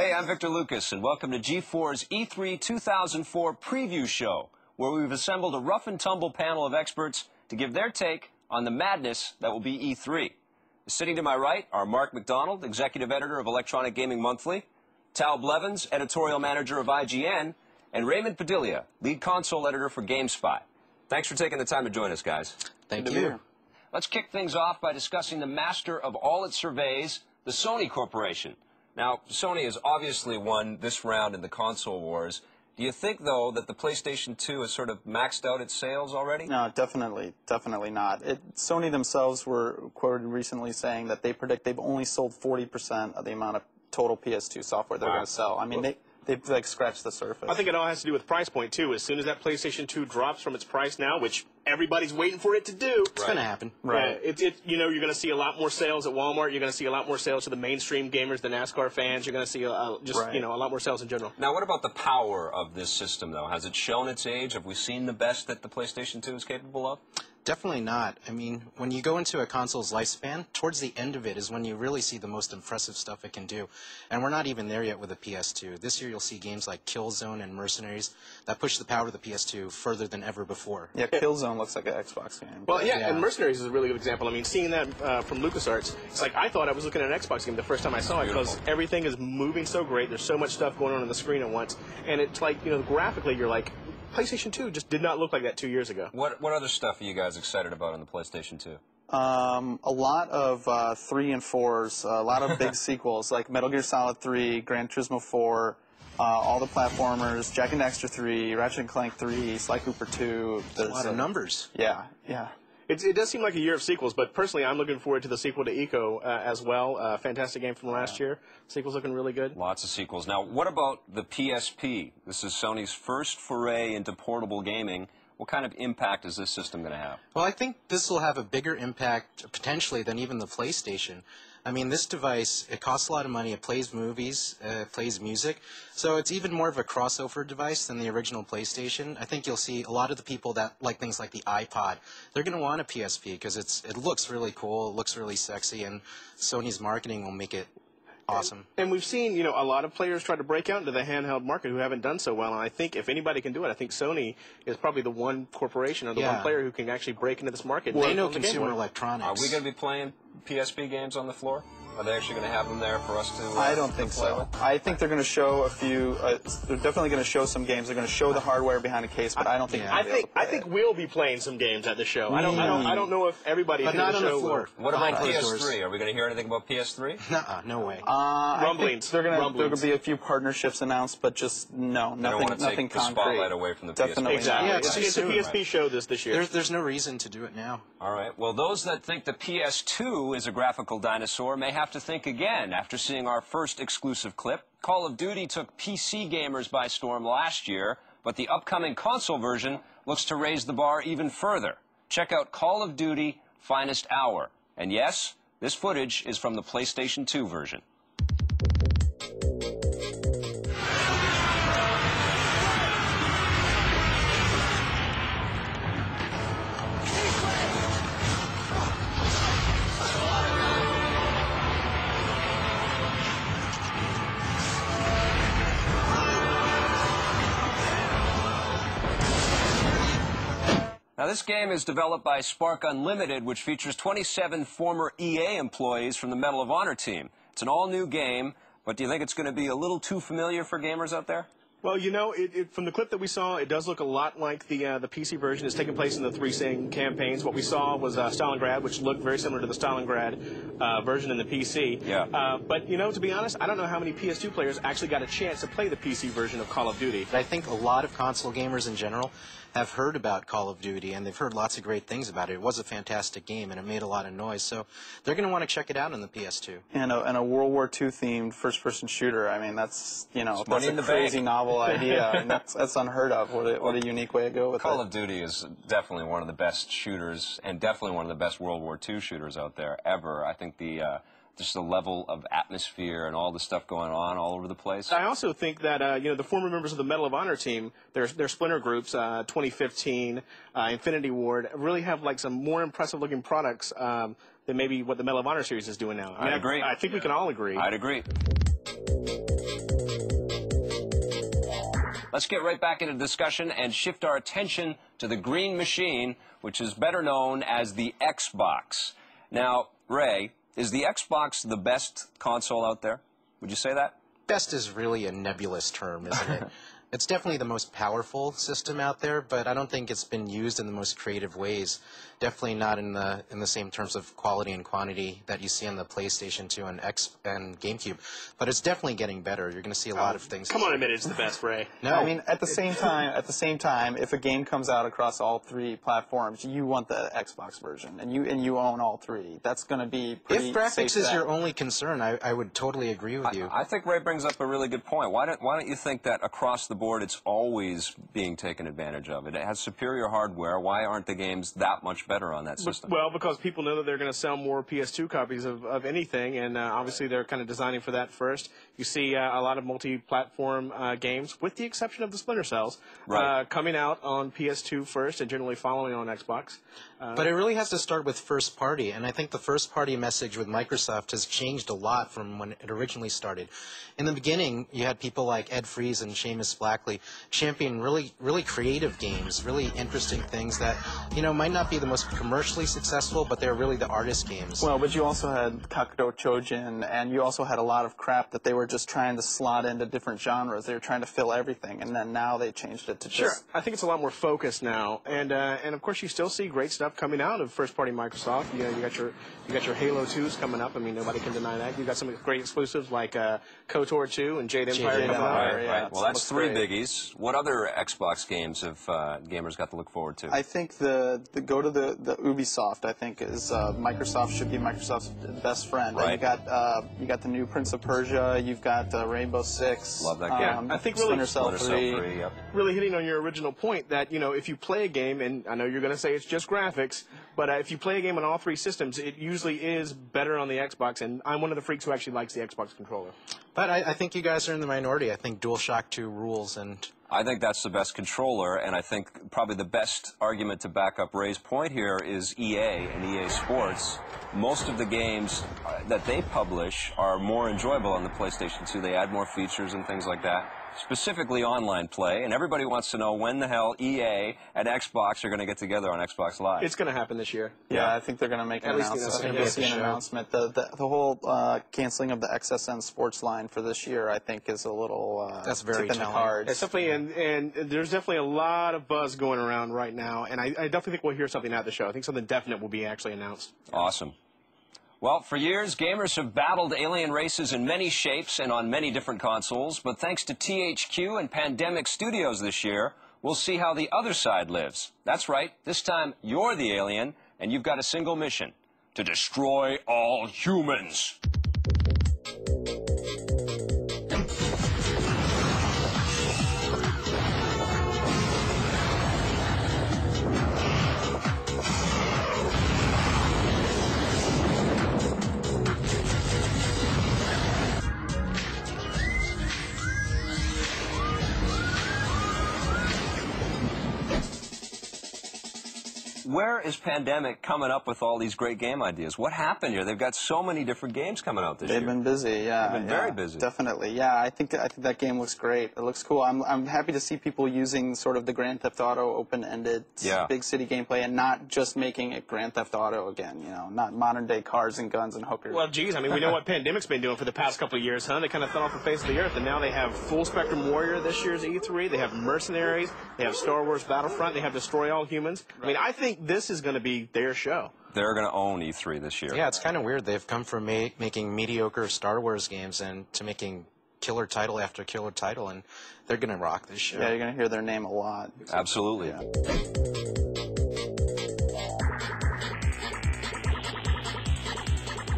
Hey, I'm Victor Lucas, and welcome to G4's E3 2004 preview show, where we've assembled a rough-and-tumble panel of experts to give their take on the madness that will be E3. Sitting to my right are Mark McDonald, executive editor of Electronic Gaming Monthly, Tal Blevins, editorial manager of IGN, and Raymond Padilla, lead console editor for GameSpy. Thanks for taking the time to join us, guys. Thank you. Let's kick things off by discussing the master of all its surveys, the Sony Corporation. Now, Sony has obviously won this round in the console wars. Do you think, though, that the PlayStation 2 has sort of maxed out its sales already? No, definitely not. Sony themselves were quoted recently saying that they predict they've only sold 40% of the amount of total PS2 software they're going to sell. I mean, they've like scratched the surface. I think it all has to do with price point, too. As soon as that PlayStation 2 drops from its price now, which everybody's waiting for it to do. It's going to happen. Right. You're going to see a lot more sales at Walmart. You're going to see a lot more sales to the mainstream gamers, the NASCAR fans. You're going to see a lot more sales in general. Now, what about the power of this system, though? Has it shown its age? Have we seen the best that the PlayStation 2 is capable of? Definitely not. I mean, when you go into a console's lifespan, towards the end of it is when you really see the most impressive stuff it can do. And we're not even there yet with the PS2. This year you'll see games like Killzone and Mercenaries that push the power of the PS2 further than ever before. Yeah, Killzone looks like an Xbox game. Well, yeah, and Mercenaries is a really good example. I mean, seeing that from LucasArts, it's like I thought I was looking at an Xbox game the first time I saw it because everything is moving so great. There's so much stuff going on the screen at once. And it's like, graphically you're like, PlayStation 2 just did not look like that 2 years ago. What other stuff are you guys excited about on the PlayStation 2? A lot of 3 and 4s, a lot of big sequels like Metal Gear Solid 3, Gran Turismo 4, all the platformers, Jak and Daxter 3, Ratchet & Clank 3, Sly Cooper 2. There's a lot of numbers. Yeah. It does seem like a year of sequels, but personally I'm looking forward to the sequel to Eco as well. Fantastic game from last year. Sequel's looking really good. Lots of sequels. Now, what about the PSP? This is Sony's first foray into portable gaming. What kind of impact is this system going to have? Well, I think this will have a bigger impact, potentially, than even the PlayStation. I mean, this device, it costs a lot of money. It plays movies, it plays music. So it's even more of a crossover device than the original PlayStation. I think you'll see a lot of the people that like things like the iPod, they're going to want a PSP because it looks really cool, it looks really sexy, and Sony's marketing will make it awesome. And we've seen, a lot of players try to break out into the handheld market who haven't done so well. And I think if anybody can do it, I think Sony is probably the one corporation or the one player who can actually break into this market. They know consumer electronics. Are we going to be playing PSP games on the floor? Are they actually going to have them there for us to I don't think so. I think they're going to show a few. They're definitely going to show some games. They're going to show the hardware behind the case, but I don't think. I think we'll be playing some games at the show. I don't know if everybody. But not on the floor. What about PS3? Are we going to hear anything about PS3? No way. Rumblings. There are going to be a few partnerships announced, but just nothing concrete. take the spotlight away from the definitely PSP. Exactly. Yeah, it's a PSP show this year. There's no reason to do it now. All right. Well, those that think the PS2 is a graphical dinosaur may have to think again. After seeing our first exclusive clip, Call of Duty took PC gamers by storm last year, but the upcoming console version looks to raise the bar even further. Check out Call of Duty Finest Hour. And yes, this footage is from the PlayStation 2 version. Now, this game is developed by Spark Unlimited, which features 27 former EA employees from the Medal of Honor team. It's an all-new game, but do you think it's going to be a little too familiar for gamers out there? Well, from the clip that we saw, it does look a lot like the PC version. It's taking place in the 3 same campaigns. What we saw was Stalingrad, which looked very similar to the Stalingrad version in the PC. Yeah. But, to be honest, I don't know how many PS2 players actually got a chance to play the PC version of Call of Duty. I think a lot of console gamers in general have heard about Call of Duty, and they've heard lots of great things about it. It was a fantastic game, and it made a lot of noise, so they're going to want to check it out on the PS2. And a World War II themed first-person shooter. I mean, that's that's a crazy novel idea, and that's unheard of. What a unique way to go with it. Call of Duty is definitely one of the best shooters, and definitely one of the best World War II shooters out there ever. I think just the level of atmosphere and all the stuff going on all over the place. I also think that the former members of the Medal of Honor team, their splinter groups, 2015, Infinity Ward, really have like some more impressive looking products than maybe what the Medal of Honor series is doing now. I agree. I think we can all agree. I'd agree. let's get right back into the discussion and shift our attention to the green machine, which is better known as the Xbox. Now, Ray, is the Xbox the best console out there? Would you say that? Best is really a nebulous term, isn't it? It's definitely the most powerful system out there, but I don't think it's been used in the most creative ways. Definitely not in the same terms of quality and quantity that you see on the PlayStation 2 and GameCube. But it's definitely getting better. You're going to see a lot of things. Come on, admit it's the best, Ray. No, I mean, at the same time, if a game comes out across all three platforms, you want the Xbox version, and you own all three. That's going to be pretty if graphics safe is bet. your only concern, I would totally agree with you. I think Ray brings up a really good point. Why don't you think that across the board it's always being taken advantage of? It has superior hardware. Why aren't the games that much better on that system? Well, because people know that they're going to sell more PS2 copies of anything, and obviously they're kind of designing for that first. You see a lot of multi-platform games, with the exception of the Splinter Cells, Right. coming out on PS2 first and generally following on Xbox. But it really has to start with first party, and I think the first party message with Microsoft has changed a lot from when it originally started. In the beginning, you had people like Ed Fries and Seamus Blackley champion really creative games, really interesting things that, might not be the most commercially successful, but they're really the artist games. Well, but you also had Kakuto Chojin, and you also had a lot of crap that they were just trying to slot into different genres. They were trying to fill everything, and then now they changed it to Sure, just... I think it's a lot more focused now, and of course you still see great stuff coming out of first-party Microsoft. You got your Halo 2s coming up. I mean, nobody can deny that. You got some great exclusives like KOTOR 2 and Jade Empire coming out. Right. Well, that's three great. biggies. What other Xbox games have gamers got to look forward to? I think the go to the Ubisoft. I think is Microsoft should be Microsoft's best friend. Right. You got the new Prince of Persia. You've got Rainbow Six. Love that game. Yeah, I think really Splinter Cell 3. Yep. Really hitting on your original point that, if you play a game, and I know you're going to say it's just graphics, but if you play a game on all three systems, it usually is better on the Xbox, and I'm one of the freaks who actually likes the Xbox controller. But I think you guys are in the minority. I think DualShock 2 rules, and I think that's the best controller, and I think probably the best argument to back up Ray's point here is EA and EA Sports. Most of the games that they publish are more enjoyable on the PlayStation 2. They add more features and things like that, specifically online play, and everybody wants to know when the hell EA and Xbox are going to get together on Xbox Live. It's going to happen this year. Yeah, I think they're going to make an announcement. I think we'll see an announcement. The whole canceling of the XSN Sports line for this year, I think, is a little That's very tip in the telling. cards. It's definitely, and there's definitely a lot of buzz going around right now, and I definitely think we'll hear something at the show. I think something definite will be actually announced. Awesome. Well, for years, gamers have battled alien races in many shapes and on many different consoles, but thanks to THQ and Pandemic Studios this year, we'll see how the other side lives. That's right, this time you're the alien, and you've got a single mission: to destroy all humans. Where is Pandemic coming up with all these great game ideas? What happened here? They've got so many different games coming out this year. They've been busy, yeah. They've been very busy. Definitely, yeah. I think that game looks great. It looks cool. I'm happy to see people using sort of the Grand Theft Auto open-ended big city gameplay and not just making it Grand Theft Auto again. Not modern-day cars and guns and hookers. Well, geez, I mean, we know what Pandemic's been doing for the past couple of years, huh? They kind of fell off the face of the earth, and now they have Full Spectrum Warrior this year's E3. They have Mercenaries. They have Star Wars Battlefront. They have Destroy All Humans. I mean, I think this is going to be their show. They're going to own E3 this year. yeah, it's kind of weird. They've come from making mediocre Star Wars games and to making killer title after killer title, and they're going to rock this show. Yeah, you're going to hear their name a lot. Absolutely. Yeah.